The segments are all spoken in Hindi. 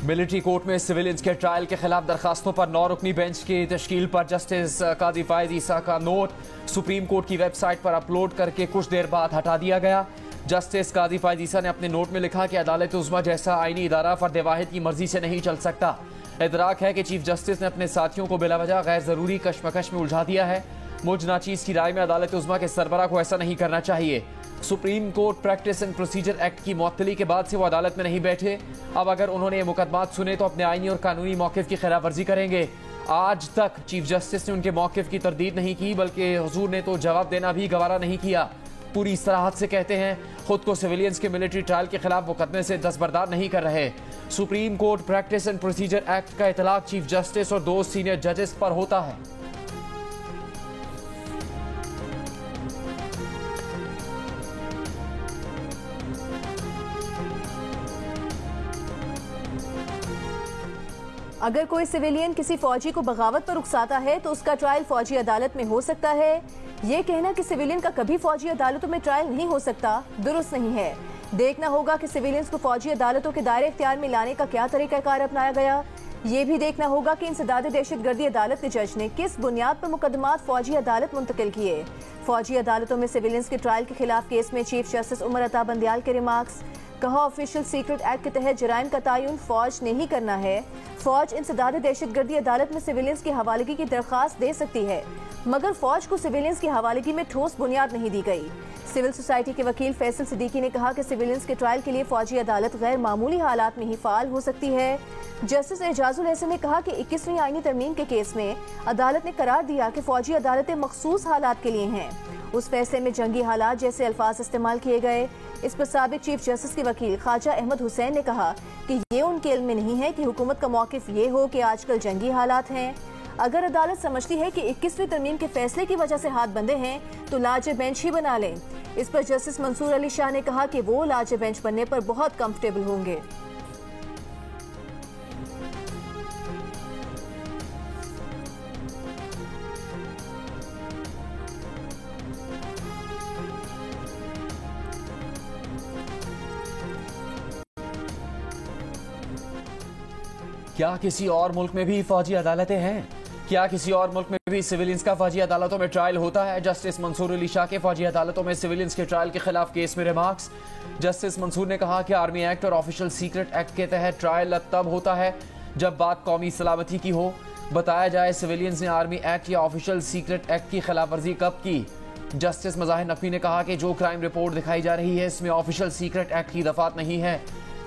मिलिट्री कोर्ट में सिविलियंस के ट्रायल के खिलाफ दरखास्तों पर 9 रुकनी बेंच की तश्कील पर जस्टिस काजी फायज ईसा का नोट सुप्रीम कोर्ट की वेबसाइट पर अपलोड करके कुछ देर बाद हटा दिया गया। जस्टिस काजी फायज ईसा ने अपने नोट में लिखा कि अदालत उज़्मा जैसा आईनी इदारा फर्द वाहिद की मर्जी से नहीं चल सकता। इदराक है कि चीफ जस्टिस ने अपने साथियों को बिलावजह गैर जरूरी कशमकश में उलझा दिया है। मुझ नाचीज की राय में अदालत उज़्मा के सरबराह को ऐसा नहीं करना चाहिए। Supreme court practice and procedure act की मुअत्तली के बाद से वो अदालत में नहीं बैठे। अब अगर उन्होंने ये मुकदमात सुने तो अपने आईनी और कानूनी मौक़िफ़ की खिलाफ वर्जी करेंगे। आज तक चीफ जस्टिस ने उनके मौक़िफ़ की तरदीद नहीं की, बल्कि हुजूर ने तो जवाब देना भी गवारा नहीं किया। पूरी सराहत से कहते हैं खुद को सिविलियंस के मिलिट्री ट्रायल के खिलाफ मुकदमे से दस्तबरदार नहीं कर रहे। Supreme court practice and procedure act का इतलाक चीफ जस्टिस और 2 सीनियर जजेस पर होता है। अगर कोई सिविलियन किसी फौजी को बगावत पर उकसाता है तो उसका ट्रायल फौजी अदालत में हो सकता है। ये कहना कि सिविलियन का कभी फौजी अदालतों में ट्रायल नहीं हो सकता दुरुस्त नहीं है। देखना होगा कि सिविलियंस को फौजी अदालतों के दायरे इख्तियार में लाने का क्या तरीकाकार अपनाया गया। ये भी देखना होगा कि इंसदाद दहशतगर्दी अदालत के जज ने किस बुनियाद पर मुकदमात फौजी अदालत मुंतकिल किए। फौजी अदालतों में सिविलियंस के ट्रायल के खिलाफ केस में चीफ जस्टिस उमर अता बंदियाल के रिमार्क्स। कहा, ऑफिशियल सीक्रेट एक्ट के तहत जराइम का तयन फौज ने ही करना है। फौज इंसदाद दहशतगर्दी अदालत में सिविलियंस की हवालगी की दरख्वास्त दे सकती है, मगर फौज को सिविलियंस की हवालगी में ठोस बुनियाद नहीं दी गई। सिविल सोसाइटी के वकील फैसल सिद्दीकी ने कहा कि सिविलियंस के ट्रायल के लिए फौजी अदालत गैर मामूली हालात में ही फाल हो सकती है। जस्टिस एजाजुल हसन ने कहा कि 21वीं आईनी तरमीम के केस में अदालत ने करार दिया कि फौजी अदालतें मखसूस हालात के लिए हैं। उस फैसले में जंगी हालात जैसे अल्फाज इस्तेमाल किए गए। इस पर साबिक चीफ जस्टिस के वकील ख्वाजा अहमद हुसैन ने कहा कि ये उनके इल्म में नहीं है कि हुकूमत का मौक़िफ़ ये हो कि आजकल जंगी हालात हैं। अगर अदालत समझती है कि 21वीं तरमीम के फैसले की वजह से हाथ बंधे हैं तो लाज बेंच ही बना लें। इस पर जस्टिस मंसूर अली शाह ने कहा कि वो लाज बेंच बनने पर बहुत कंफर्टेबल होंगे। क्या किसी और मुल्क में भी फौजी अदालतें हैं? क्या किसी और मुल्क में भी सिविलियंस का फौजी अदालतों में ट्रायल होता है? जस्टिस मंसूर अली शाह के फौजी अदालतों में सिविलियंस के ट्रायल के खिलाफ केस में रिमार्क्स। जस्टिस मंसूर ने कहा कि आर्मी एक्ट और ऑफिशियल सीक्रेट एक्ट के तहत ट्रायल तब होता है जब बात कौमी सलामती की हो। बताया जाए सिविलियंस ने आर्मी एक्ट या ऑफिशियल सीक्रेट एक्ट की खिलाफ वर्जी कब की। जस्टिस मज़ाहिर नकवी ने कहा कि जो क्राइम रिपोर्ट दिखाई जा रही है इसमें ऑफिशियल सीक्रेट एक्ट की दफात नहीं है।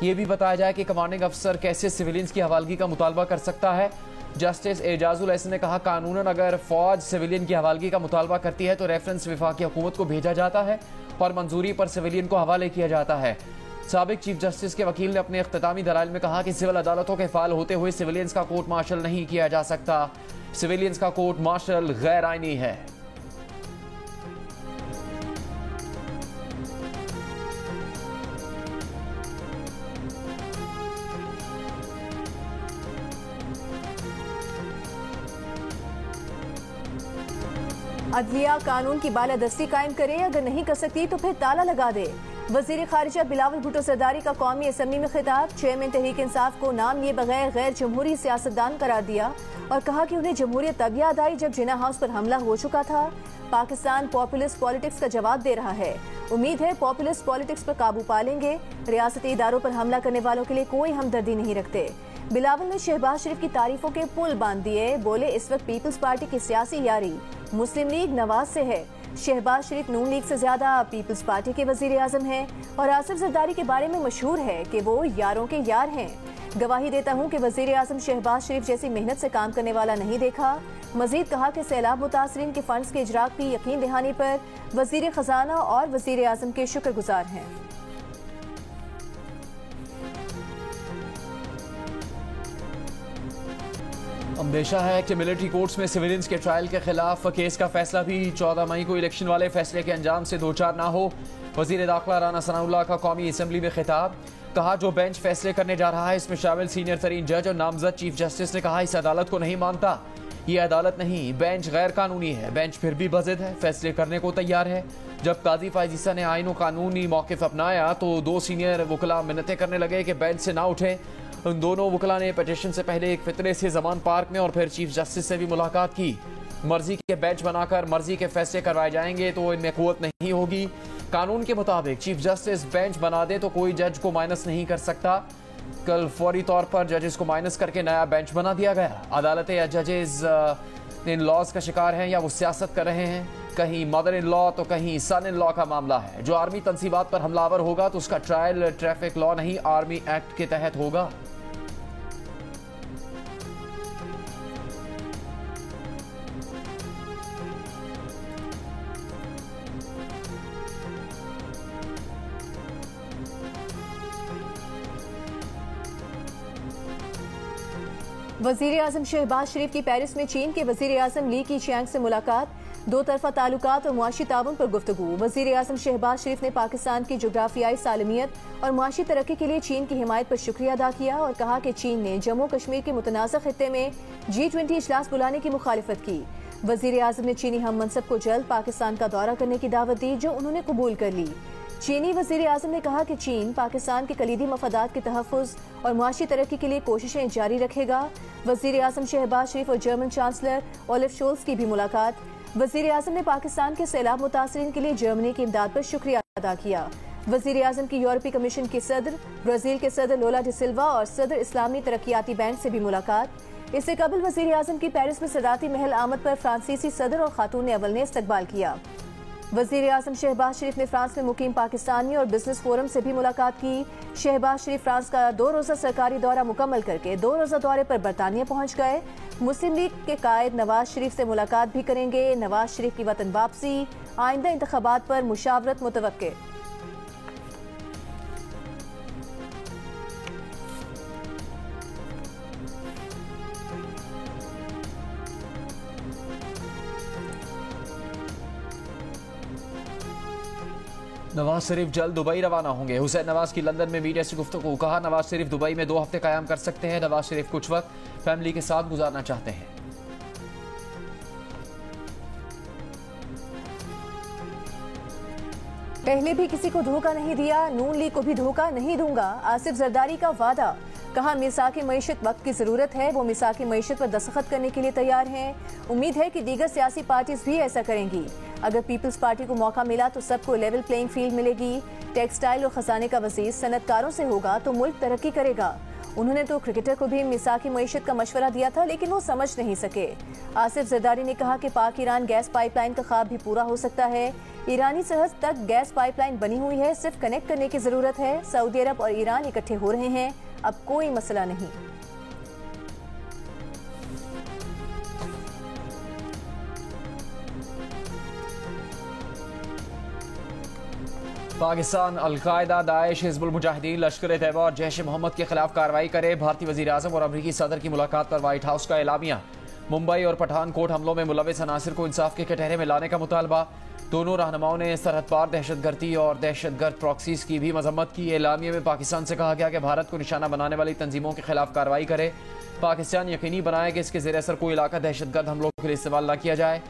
ये भी बताया जाए कि कमांडिंग अफसर कैसे सिविलियंस की हवालगी का मुतालबा कर सकता है। जस्टिस एजाजुल हसन ने कहा कानूनन अगर फौज सिविलियन की हवालगी का मुतालबा करती है तो रेफरेंस वफाकी हुकूमत को भेजा जाता है और मंजूरी पर सिविलियन को हवाले किया जाता है। साबिक चीफ जस्टिस के वकील ने अपने इख्तितामी दलाइल में कहा कि सिविल अदालतों के फाल होते हुए सिविलियंस का कोर्ट मार्शल नहीं किया जा सकता। सिविलियंस का कोर्ट मार्शल गैर आईनी है। अदलिया कानून की बालादस्ती कायम करे, अगर नहीं कर सकती तो फिर ताला लगा दे। वजीर खारिजा बिलावल भुट्टो सरदारी का कौमी असम्बली में खिताब। चेयरमैन तहरीक इंसाफ को नाम लिए बगैर गैर जमहूरी सियासतदान करार दिया और कहा कि उन्हें जमहूरियत तब याद आई जब जिन्ना हाउस पर हमला हो चुका था। पाकिस्तान पॉपुलिस्ट पॉलिटिक्स का जवाब दे रहा है। उम्मीद है पॉपुलिस्ट पॉलिटिक्स पर काबू पा लेंगे। रियासती इदारों पर हमला करने वालों के लिए कोई हमदर्दी नहीं रखते। बिलावल ने शहबाज शरीफ की तारीफों के पुल बांध दिए। बोले इस वक्त पीपल्स पार्टी की सियासी यारी मुस्लिम लीग नवाज से है। शहबाज शरीफ नून लीग से ज्यादा पीपल्स पार्टी के वजीर आजम हैं और आसिफ जरदारी के बारे में मशहूर है कि वो यारों के यार हैं। गवाही देता हूँ कि वजीर आजम शहबाज शरीफ जैसी मेहनत से काम करने वाला नहीं देखा। मजीद कहा कि सैलाब मुतासरीन के फंड्स के इजरा की यकीन दहानी पर वजीर खजाना और वजीर आजम के शुक्रगुजार हैं। अंदेशा है कि मिलिट्री कोर्ट्स में सिविलियंस के ट्रायल के खिलाफ केस का फैसला भी 14 मई को इलेक्शन वाले फैसले के अंजाम से दो चार ना हो। वजीर दाखिला राना सनाउल्लाह का कौमी असम्बली में खिताब। कहा जो बेंच फैसले करने जा रहा है इसमें शामिल सीनियर तरीन जज और नामजद चीफ जस्टिस ने कहा इस अदालत को नहीं मानता। ये अदालत नहीं, बेंच गैर कानूनी है। बेंच फिर भी बज़िद है, फैसले करने को तैयार है। जब काजी फायज ईसा ने आईन और कानूनी मौक़िफ़ अपनाया तो 2 सीनियर वकला मिन्नतें करने लगे कि बेंच से ना उठे। उन दोनों वकला ने पिटीशन से पहले एक फितरे से जमान पार्क में और फिर चीफ जस्टिस से भी मुलाकात की। मर्जी के बेंच बनाकर मर्जी के फैसले करवाए जाएंगे तो इनमें कुव्वत नहीं होगी। कानून के मुताबिक चीफ जस्टिस बेंच बना दे तो कोई जज को माइनस नहीं कर सकता। कल फौरी तौर पर जजेस को माइनस करके नया बेंच बना दिया गया। अदालतें या जजेस इन लॉज का शिकार हैं या वो सियासत कर रहे हैं। कहीं मदर इन लॉ तो कहीं सन इन लॉ का मामला है। जो आर्मी तंसीबात पर हमलावर होगा तो उसका ट्रायल ट्रैफिक लॉ नहीं आर्मी एक्ट के तहत होगा। वजीर आजम शहबाज शरीफ की पेरिस में चीन के वजीर आजम ली कीचियांग से मुलाकात। दो तरफा ताल्लुकात और मुआशी ताउन पर गुफ्तगू। वजीर आजम शहबाज शरीफ ने पाकिस्तान की जोग्राफियाई सालमियत और मुआशी तरक्की के लिए चीन की हिमायत पर शुक्रिया अदा किया और कहा कि चीन ने जम्मू कश्मीर के मुतनाज़ा खित्ते में G20 इजलास बुलाने की मुखालिफत की। वजीर आजम ने चीनी हम मनसब को जल्द पाकिस्तान का दौरा करने की दावत दी, जो उन्होंने कबूल कर ली। चीनी वजीर आजम ने कहा कि चीन पाकिस्तान के कलीदी मफादात के तहफ़्फ़ुज़ और मुआशी तरक्की के लिए कोशिशें जारी रखेगा। वजीर आजम शहबाज शरीफ और जर्मन चांसलर ओलिव शोल्स की भी मुलाकात। वजीर आजम ने पाकिस्तान के सैलाब मुतासरीन के लिए जर्मनी की इमदाद पर शुक्रिया अदा किया। वजीर आजम की यूरोपीय कमीशन के सदर, ब्राजील के सदर लोला डी सिल्वा और सदर इस्लामी तरक्याती बैंक से भी मुलाकात। इससे कबल वजीर आजम की पेरिस में सदारती महल आमद पर फ्रांसीसी सदर और खातून अव्वल ने इस्तकबाल किया। वजीर आजम शहबाज शरीफ ने फ्रांस में मुकीम पाकिस्तानी और बिजनेस फोरम से भी मुलाकात की। शहबाज शरीफ फ्रांस का 2 रोज़ा सरकारी दौरा मुकम्मल करके 2 रोज़ा दौरे पर बरतानिया पहुंच गए। मुस्लिम लीग के कायद नवाज शरीफ से मुलाकात भी करेंगे। नवाज शरीफ की वतन वापसी, आइंदा इंतखाबात पर मुशावरत मुतवक्के। नवाज शरीफ जल्द दुबई रवाना होंगे। हुसैन नवाज की लंदन में मीडिया से गुफ्तगू। कहा नवाज शरीफ दुबई में 2 हफ्ते कायम कर सकते हैं। नवाज शरीफ कुछ वक्त फैमिली के साथ गुजारना चाहते हैं। पहले भी किसी को धोखा नहीं दिया, नून लीग को भी धोखा नहीं दूंगा, आसिफ जरदारी का वादा। कहा मिसाकी मईशत वक्त की जरूरत है, वो मिसाकी मईशत पर दस्तखत करने के लिए तैयार हैं। उम्मीद है कि दीगर सियासी पार्टीज भी ऐसा करेंगी। अगर पीपल्स पार्टी को मौका मिला तो सबको लेवल प्लेइंग फील्ड मिलेगी। टेक्सटाइल और खजाने का वजीर सनतकारों से होगा तो मुल्क तरक्की करेगा। उन्होंने तो क्रिकेटर को भी मिसाकी मईशत का मशवरा दिया था, लेकिन वो समझ नहीं सके। आसिफ जरदारी ने कहा कि पाक ईरान गैस पाइपलाइन का ख्वाब भी पूरा हो सकता है। ईरानी सरहद तक गैस पाइपलाइन बनी हुई है, सिर्फ कनेक्ट करने की जरूरत है। सऊदी अरब और ईरान इकट्ठे हो रहे हैं, अब कोई मसला नहीं। पाकिस्तान अलकायदा, दाइश, हिजबुल मुजाहिदीन, लश्कर तैयबा और जैश मोहम्मद के खिलाफ कार्रवाई करे। भारतीय वजीर आजम और अमरीकी सदर की मुलाकात पर व्हाइट हाउस का एलामिया। मुंबई और पठानकोट हमलों में मुलविस अनासिर को इंसाफ के कटहरे में लाने का मुतालबा। दोनों रहनुमाओं ने सरहद पार दहशतगर्दी और दहशतगर्द प्रॉक्सीज की भी मजम्मत की। एलामिया में पाकिस्तान से कहा गया कि भारत को निशाना बनाने वाली तंजीमों के खिलाफ कार्रवाई करे। पाकिस्तान यकीनी बनाए कि इसके ज़ेर असर कोई इलाका दहशतगर्द हमलों के लिए इस्तेमाल न किया जाए।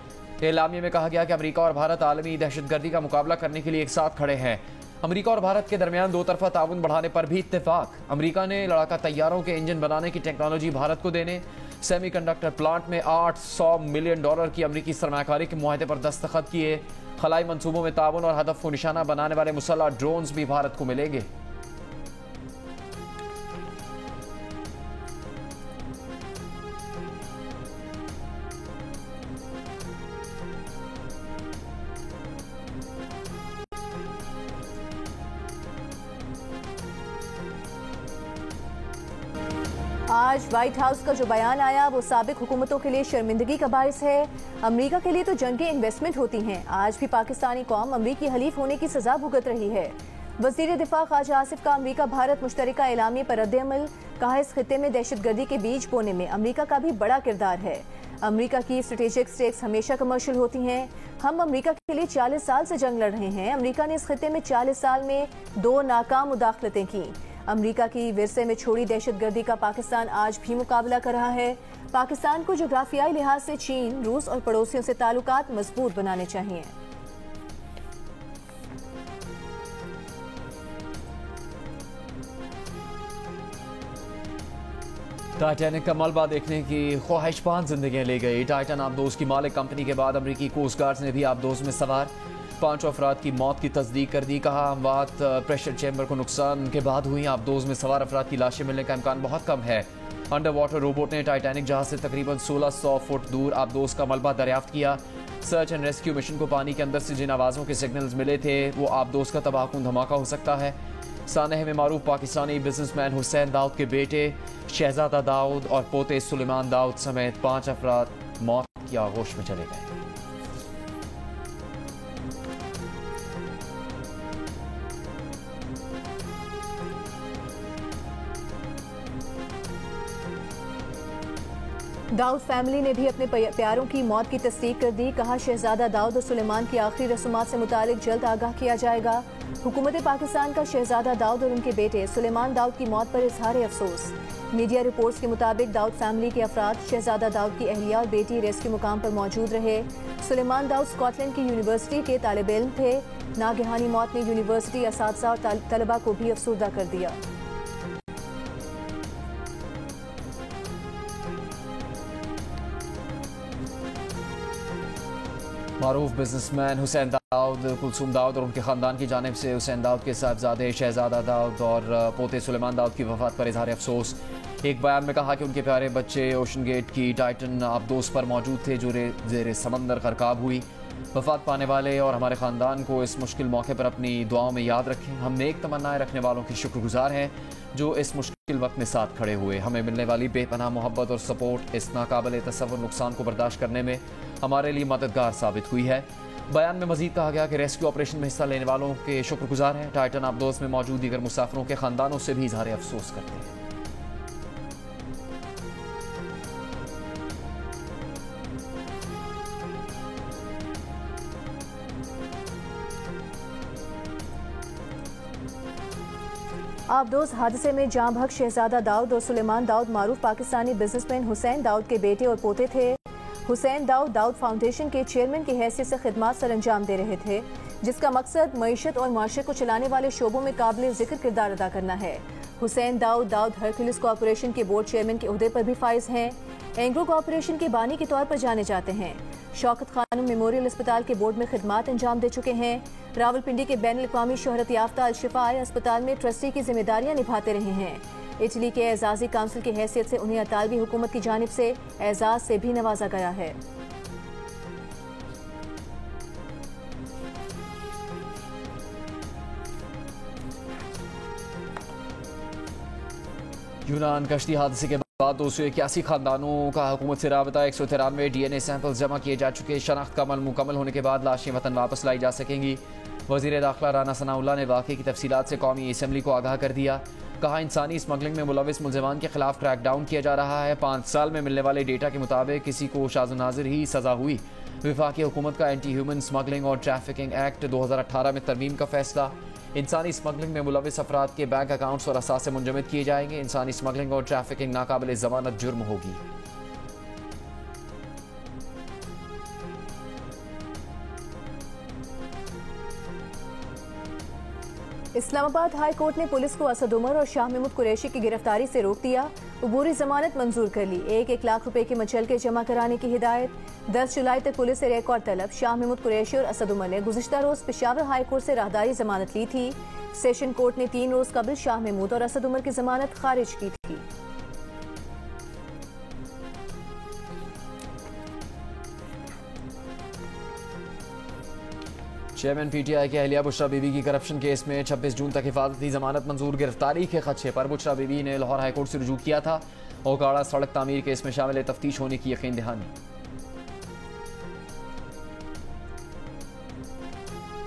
एलामिया में कहा गया कि अमरीका और भारत आलमी दहशतगर्दी का मुकाबला करने के लिए एक साथ खड़े हैं। अमरीका और भारत के दरमियान 2 तरफा ताउन बढ़ाने पर भी इत्तेफाक। अमरीका ने लड़ाका तैयारों के इंजन बनाने की टेक्नोलॉजी भारत को देने, सेमीकंडक्टर प्लांट में $800 मिलियन की अमरीकी सरमायाकारी के मुआहदे पर दस्तखत किए। खलाई मंसूबों में ताउन और हदफ को निशाना बनाने वाले मुसल्लह ड्रोन्स भी भारत को मिलेंगे। आज व्हाइट हाउस का जो बयान आया वो साबिक हुकूमतों के लिए शर्मिंदगी का बाइस है। अमेरिका के लिए तो जंगें इन्वेस्टमेंट होती हैं, आज भी पाकिस्तानी कौम अमरीकी हलीफ होने की सजा भुगत रही है। वजीर दिफा ख्वाजा आसिफ का अमरीका भारत मुश्तरका एलामी पर रद्द-ए-अमल। कहा इस खित्ते में दहशतगर्दी के बीज बोने में अमरीका का भी बड़ा किरदार है। अमरीका की स्ट्रेटेजिक स्टेक्स हमेशा कमर्शियल होती हैं। हम अमरीका के लिए 40 साल से जंग लड़ रहे हैं। अमरीका ने इस खित्ते में 40 साल में 2 नाकाम मुदाखलतें की। अमरीका की विरसे में छोड़ी दहशतगर्दी का पाकिस्तान आज भी मुकाबला कर रहा है। पाकिस्तान को जोग्राफियाई लिहाज से चीन, रूस और पड़ोसियों से ताल्लुकात मजबूत बनाने चाहिए। टाइटैनिक का मलबा देखने की ख्वाहिश 5 जिंदगियां ले गई। टाइटन आबदोज की मालिक कंपनी के बाद अमरीकी कोस्ट गार्ड ने भी आबदोज में सवार 5 अफराद की मौत की तस्दीक कर दी। कहा अमवात प्रेशर चैम्बर को नुकसान के बाद हुई। आबदोज में सवार अफराद की लाशें मिलने का इम्कान बहुत कम है। अंडर वाटर रोबोट ने टाइटैनिक जहाज से तकरीबन 1600 फुट दूर आबदोज का मलबा दरियाफ्त किया। सर्च एंड रेस्क्यू मिशन को पानी के अंदर से जिन आवाज़ों के सिग्नल्स मिले थे वो आबदोज का तबाहकुन धमाका हो सकता है। सानह में मारूफ पाकिस्तानी बिजनेसमैन हुसैन दाऊद के बेटे शहजादा दाऊद और पोते सुलेमान दाऊद समेत 5 अफराद मौत की आगोश में चले गए। दाऊद फैमिली ने भी अपने प्यारों की मौत की तस्दीक कर दी। कहा शहजादा दाऊद और सुलेमान की आखिरी रसूमात से मुतालिक जल्द आगाह किया जाएगा। हुकूमत पाकिस्तान का शहजादा दाऊद और उनके बेटे सुलेमान दाऊद की मौत पर इजहार अफसोस। मीडिया रिपोर्ट्स के मुताबिक दाऊद फैमिली के अफराद शहजादा दाऊद की अहलिया और बेटी रेस्क्यू मुकाम पर मौजूद रहे। सुलेमान दाऊद स्कॉटलैंड की यूनिवर्सिटी के तालिब इल्म थे। नागहानी मौत ने यूनिवर्सिटी असातिज़ा और तलबा को भी अफसुर्दा कर दिया। मारूफ बिजनेसमैन हुसैन दाऊद, कुलसूम दाऊद और उनके ख़ानदान की जानिब से हुसैन दाऊद के साहबजादे शहजादा दाऊद और पोते सुलेमान दाऊद की वफ़ात पर इजहार अफसोस। एक बयान में कहा कि उनके प्यारे बच्चे ओशन गेट की टाइटन आबदोज पर मौजूद थे जो ज़ेरे समंदर खरकाब हुई। वफ़ात पाने वाले और हमारे ख़ानदान को इस मुश्किल मौके पर अपनी दुआओं में याद रखें। हम नेक तमन्नाएं रखने वालों की शुक्रगुजार हैं जो इस मुश्किल वक्त में साथ खड़े हुए। हमें मिलने वाली बेपनाह मोहब्बत और सपोर्ट इस नाकाबिल तसव्वुर नुकसान को बर्दाश्त करने में हमारे लिए मददगार साबित हुई है। बयान में मजीद कहा गया कि रेस्क्यू ऑपरेशन में हिस्सा लेने वालों के शुक्रगुजार हैं। टाइटन आबदोज में मौजूद दीगर मुसाफिरों के खानदानों से भी इजहार अफसोस करते हैं। आबदोज हादसे में जाँ बहक शहजादा दाऊद और सुलेमान दाऊद मारूफ पाकिस्तानी बिजनेसमैन हुसैन दाऊद के बेटे और पोते थे। हुसैन दाऊद दाऊद फाउंडेशन के चेयरमैन की हैसियत से खिदमात सर अंजाम दे रहे थे जिसका मकसद मईशत और माशरे को चलाने वाले शोबों में काबिल जिक्र किरदार अदा करना है। हुसैन दाऊद हरक्यूलिस कॉरपोरेशन के बोर्ड चेयरमैन के ओहदे पर भी फाइज हैं। एंग्रो कॉरपोरेशन के बानी के तौर पर जाने जाते हैं। शौकत खानम मेमोरियल अस्पताल के बोर्ड में खिदमात अंजाम दे चुके हैं। रावलपिंडी के बैन अल-अक़वामी शोहरत याफ्ता अल-शिफा अस्पताल में ट्रस्टी की जिम्मेदारियां निभाते रहे हैं। इटली के एजाजी काउंसिल की हैसियत से उन्हें अतालवी हुकूमत की जानिब से एजाज से भी नवाजा गया है। यूनान कश्ती हादसे के बाद 281 खानदानों का हुकूमत से राबता। 193 DNA सैंपल जमा किए जा चुके। शनाख्त का अमल मुकम्मल होने के बाद लाशें वतन वापस लाई जा सकेंगी। वज़ीर दाखिला राना सनाउल्लाह ने वाक़े की तफसीलात से कौमी असम्बली को आगाह कर दिया। कहा इंसानी स्मगलिंग में मुलविस मुलज़मान के खिलाफ क्रैकडाउन किया जा रहा है। 5 साल में मिलने वाले डेटा के मुताबिक किसी को शाज़ नाज़िर ही सज़ा हुई। वफाकी हुकूमत का एंटी ह्यूमन स्मगलिंग और ट्रैफिकिंग एक्ट 2018 में तरमीम का फैसला। इंसानी स्मगलिंग में मुलविस अफराद के बैंक अकाउंट्स और असासे मुंजमद किए जाएंगे। इंसानी स्मगलिंग और ट्रैफिकिंग नाकाबिल ज़मानत जुर्म होगी। इस्लामाबाद हाई कोर्ट ने पुलिस को असद उमर और शाह महमूद कुरैशी की गिरफ्तारी से रोक दिया। अबूरी जमानत मंजूर कर ली। 1-1 लाख रुपए के मचलके जमा कराने की हिदायत। 10 जुलाई तक पुलिस से एक और तलब। शाह महमूद कुरैशी और असद उमर ने गुज़िश्ता रोज पेशावर हाई कोर्ट से राहदारी जमानत ली थी। सेशन कोर्ट ने 3 रोज कबल शाह महमूद और असद उमर की जमानत खारिज की थी। चेयरमैन PTI के अहलिया बुशरा बीबी की करप्शन केस में 26 जून तक हिफाजती जमानत मंजूर। गिरफ्तारी के खदशे पर बुशरा बीबी ने लाहौर हाईकोर्ट से रुजू किया था। ओकाड़ा सड़क तामीर केस में शामिल तफ्तीश होने की यकीन दहानी।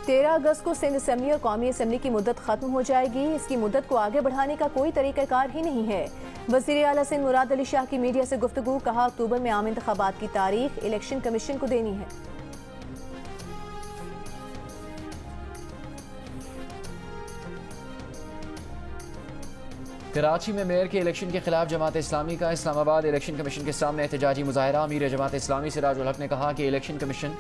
13 अगस्त को सिंध असम्बली और कौमी असम्बली की मुद्दत खत्म हो जाएगी। इसकी मुद्दत को आगे बढ़ाने का कोई तरीकाकार ही नहीं है। वज़ीर आला सिंध मुराद अली शाह की मीडिया से गुफ्तगू। कहा अक्टूबर में आम इंतखाबात की तारीख इलेक्शन कमीशन को देनी है। कराची में मेयर के इलेक्शन के खिलाफ जमात इस्लामी का इस्लामाबाद इलेक्शन कमीशन के सामने एहतजाजी मुजाहरा। अमीर जमात इस्लामी सिराजुल हक ने कहा कि इलेक्शन कमीशन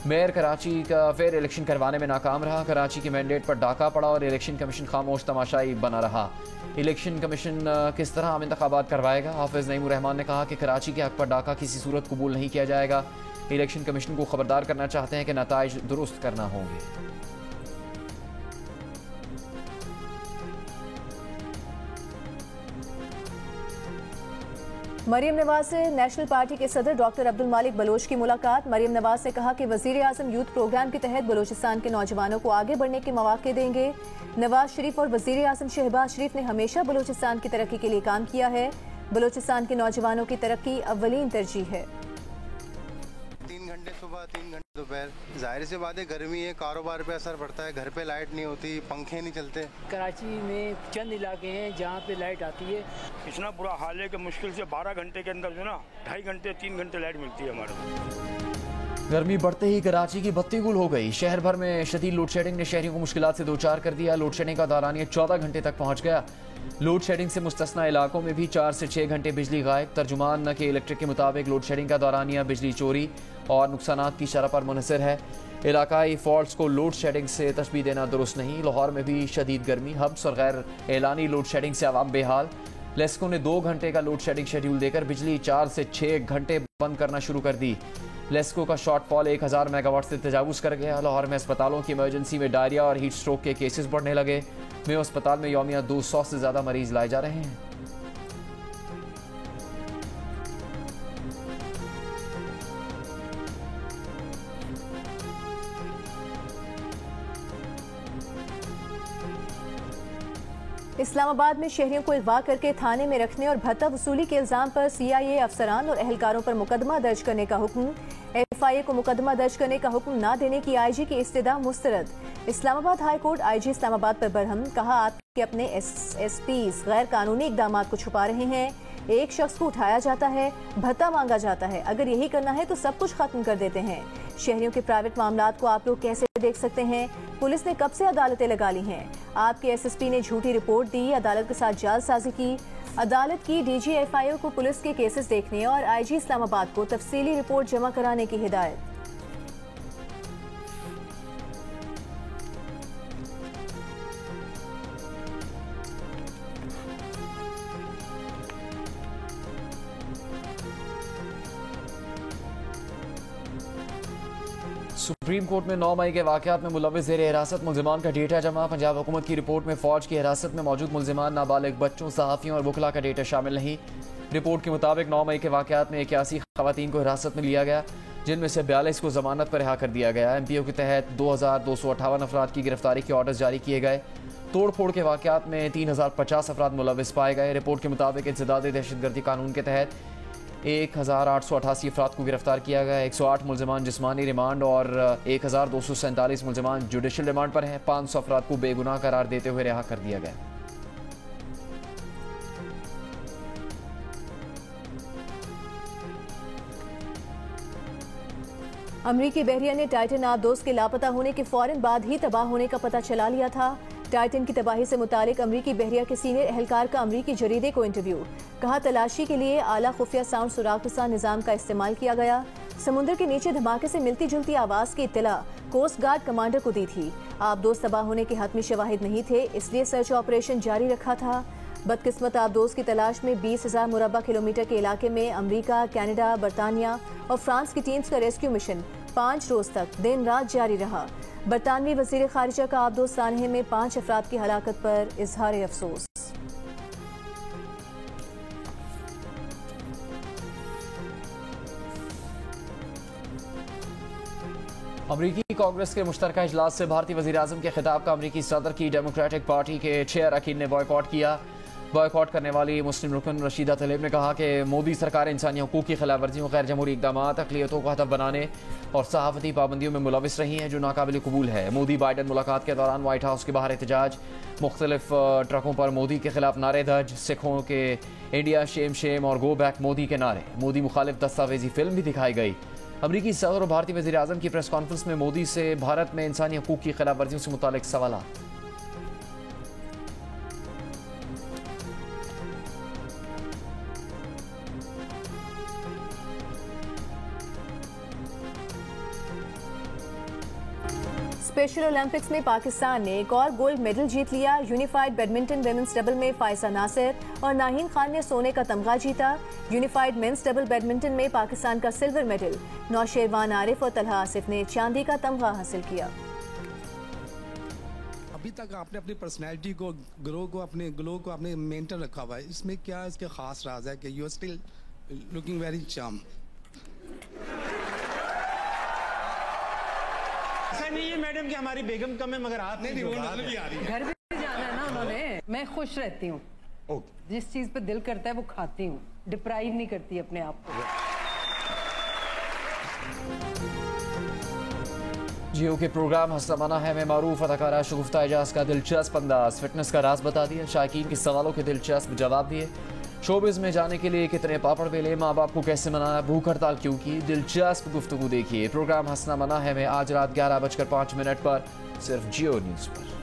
मेयर कराची का फिर इलेक्शन करवाने में नाकाम रहा। कराची के मैंडेट पर डाका पड़ा और इलेक्शन कमीशन खामोश तमाशाई बना रहा। इलेक्शन कमीशन किस तरह आम इंतखाबात करवाएगा? हाफिज नईमुर रहमान ने कहा कि कराची के हक पर डाका किसी सूरत कबूल नहीं किया जाएगा। इलेक्शन कमीशन को खबरदार करना चाहते हैं कि नताइज दुरुस्त करना होंगे। मरियम नवाज से नेशनल पार्टी के सदर डॉक्टर अब्दुल मालिक बलोच की मुलाकात। मरियम नवाज ने कहा कि वजीर आजम यूथ प्रोग्राम के तहत बलोचिस्तान के नौजवानों को आगे बढ़ने के मौके देंगे। नवाज शरीफ और वजीर आजम शहबाज शरीफ ने हमेशा बलोचिस्तान की तरक्की के लिए काम किया है। बलोचिस्तान के नौजवानों की तरक्की अव्वलीन तरजीह है। 3 घंटे सुबह 3 घंटे दोपहर, जाहिर सी बात है गर्मी है, कारोबार पे असर पड़ता है। घर पे लाइट नहीं होती, पंखे नहीं चलते। कराची में चंद इलाके हैं जहाँ पे लाइट आती है। इतना बुरा हाल है कि मुश्किल से 12 घंटे के अंदर जो ना 2.5 घंटे 3 घंटे लाइट मिलती है हमारे को। गर्मी बढ़ते ही कराची की बत्ती गुल हो गई। शहर भर में शदीद लोड शेडिंग ने शहरियों को मुश्किलात से दो चार कर दिया। लोड शेडिंग का दौरानिया 14 घंटे तक पहुंच गया। लोड शेडिंग से मुस्तस्ना इलाकों में भी 4 से 6 घंटे बिजली गायब। तर्जुमान के इलेक्ट्रिक के मुताबिक लोड शेडिंग का दौरानिया बिजली चोरी और नुकसानात की शरह पर मुनहसर है। इलाकाई फॉल्ट्स को लोड शेडिंग से तशबीह देना दुरुस्त नहीं। लाहौर में भी शदीद गर्मी, हब्स और गैर एलानी लोड शेडिंग से आवाम बेहाल। लेस्को ने 2 घंटे का लोड शेडिंग शेड्यूल देकर बिजली 4 से 6 घंटे बंद करना शुरू कर दी। लेस्को का शॉर्टफॉल 1000 मेगावाट से तजावुज कर गया। लाहौर में अस्पतालों की इमरजेंसी में डायरिया और हीट स्ट्रोक के केसेस बढ़ने लगे। मेयो अस्पताल में यौमिया 200 से ज्यादा मरीज लाए जा रहे हैं। इस्लामाबाद में शहरियों को अगवा करके थाने में रखने और भत्ता वसूली के इल्जाम पर CIA अफसरान और एहलकारों पर मुकदमा दर्ज करने का हुक्म। FIA को मुकदमा दर्ज करने का हुक्म न देने की IG की इस्तदा मुस्तरद। Islamabad high court IG Islamabad पर बरहम, कहा आपके अपने SPs गैर कानूनी इकदाम को छुपा रहे हैं। एक शख्स को उठाया जाता है, भत्ता मांगा जाता है, अगर यही करना है तो सब कुछ खत्म कर देते हैं। शहरियों के प्राइवेट मामलात को आप लोग कैसे देख सकते हैं? पुलिस ने कब से अदालतें लगा ली हैं? आपके SSP ने झूठी रिपोर्ट दी, अदालत के साथ जालसाजी की। अदालत की DG FIA को पुलिस के केसेस देखने और IG इस्लामाबाद को तफसीली रिपोर्ट जमा कराने की हिदायत। सुप्रीम कोर्ट में 9 मई के वाकयात में मुलव्विस ज़ेर हिरासत मुल्जिमान का डेटा जमा। पंजाब हुकूमत की रिपोर्ट में फौज की हिरासत में मौजूद मुल्जिमान, नाबालिग बच्चों, सहाफ़ियों और वकला का डेटा शामिल नहीं। रिपोर्ट के मुताबिक 9 मई के वाकयात में 81 खवातीन को हिरासत में लिया गया, जिनमें से 42 को जमानत पर रिहा कर दिया गया। MPO के तहत 2258 अफराद की गिरफ्तारी के ऑर्डर जारी किए गए। तोड़ फोड़ के वाकयात में 3050 अफराद मुलव्विस पाए गए। रिपोर्ट के मुताबिक इंसदाद दहशतगर्दी कानून के तहत 1888 अफराद को गिरफ्तार किया गया। 108 मुल्जिमान जिस्मानी रिमांड और 1247 मुल्जिमान जुडिशल रिमांड पर हैं। 500 अफराद को बेगुनाह करार देते हुए रिहा कर दिया गया। अमरीकी बहरिया ने टाइटन आबदोज के लापता होने के फौरन बाद ही तबाह होने का पता चला लिया था। टाइटन की तबाही से मुतालिक अमरीकी बहरिया के सीनियर एहलकार का अमरीकी जरीदे को इंटरव्यू। कहा तलाशी के लिए आला खुफिया साउंड सुराग निज़ाम का इस्तेमाल किया गया। समुद्र के नीचे धमाके से मिलती जुलती आवाज़ की इत्तला कोस्ट गार्ड कमांडर को दी थी। आबदोज तबाह होने के हतमी शवाहिद नहीं थे, इसलिए सर्च ऑपरेशन जारी रखा था। बदकिस्मत आबदोज की तलाश में 20,000 मुरबा किलोमीटर के इलाके में अमरीका, कनाडा, बरतानिया और फ्रांस की टीम्स का रेस्क्यू मिशन 5 रोज तक दिन रात जारी रहा। बरतानवी वजीर खारिजा का आबदोज सानहे में 5 अफराद की हलाकत पर इजहार अफसोस। अमरीकी कांग्रेस के मुश्तरका इजलास से भारतीय वज़ीर आज़म के खिताब का अमरीकी सदर की डेमोक्रेटिक पार्टी के 6 अरकान ने बॉयकॉट किया। बॉयकॉट करने वाली मुस्लिम रुकन रशीदा तलेब ने कहा कि मोदी सरकार इंसानी हकूक़ की खिलाफवर्जियों, गैर जमहूरी इक़दाम, अक़लियतों को हदफ बनाने और सहाफ़ती पाबंदियों में मुलविस रही हैं, जो नाकाबिल कबूल है। मोदी बाइडन मुलाकात के दौरान वाइट हाउस के बाहर एहतजाज, मुख्तलिफ ट्रकों पर मोदी के खिलाफ नारे दर्ज, सिखों के इंडिया शेम शेम और गो बैक मोदी के नारे। मोदी मुखालिफ दस्तावेजी फिल्म भी दिखाई गई। अमरीकी सदर और भारतीय वज़ीर आज़म की प्रेस कॉन्फ्रेंस में मोदी से भारत में इंसानी हकूक़ की खिलाफवर्जियों से मुतालिक सवाल। स्पेशल ओलंपिक्स में पाकिस्तान ने एक और गोल्ड मेडल जीत लिया। यूनिफाइड बैडमिंटन विमेंस डबल में फायसा नासिर और नाहीन खान ने सोने का तमगा जीता। यूनिफाइड मेंस डबल बैडमिंटन में पाकिस्तान का सिल्वर मेडल नौशेरवान आरिफ और तलहा आसिफ ने चांदी का तमगा हासिल किया। अभी तक आपने अपनी पर्सनैलिटी को ग्लो को आपने मेंटेन रखा हुआ है, इसमें क्या इसके खास राज है कि you are still looking very charm? ऐसा नहीं है मैडम कि हमारी बेगम कम है मगर आप नहीं वो नजर भी आ रही है। घर भी जाना है ना उन्होंने। मैं खुश रहती हूँ, जिस चीज पे दिल करता है वो खाती हूँ, डिप्राइव नहीं करती अपने आप को। जियो के प्रोग्राम हंसना मना है में मारूफ अदाकारा शगुफ्ता एजाज का दिलचस्प अंदाज, फिटनेस का राज बता दिया, शायकीन के सवालों के दिलचस्प जवाब दिए। शोबिज में जाने के लिए कितने पापड़ बेले, माँ बाप को कैसे मनाया, भूख हड़ताल क्यों की, दिलचस्प गुफ्तगू देखिए। प्रोग्राम हंसना मना है में आज रात 11:05 पर सिर्फ जियो न्यूज़ पर।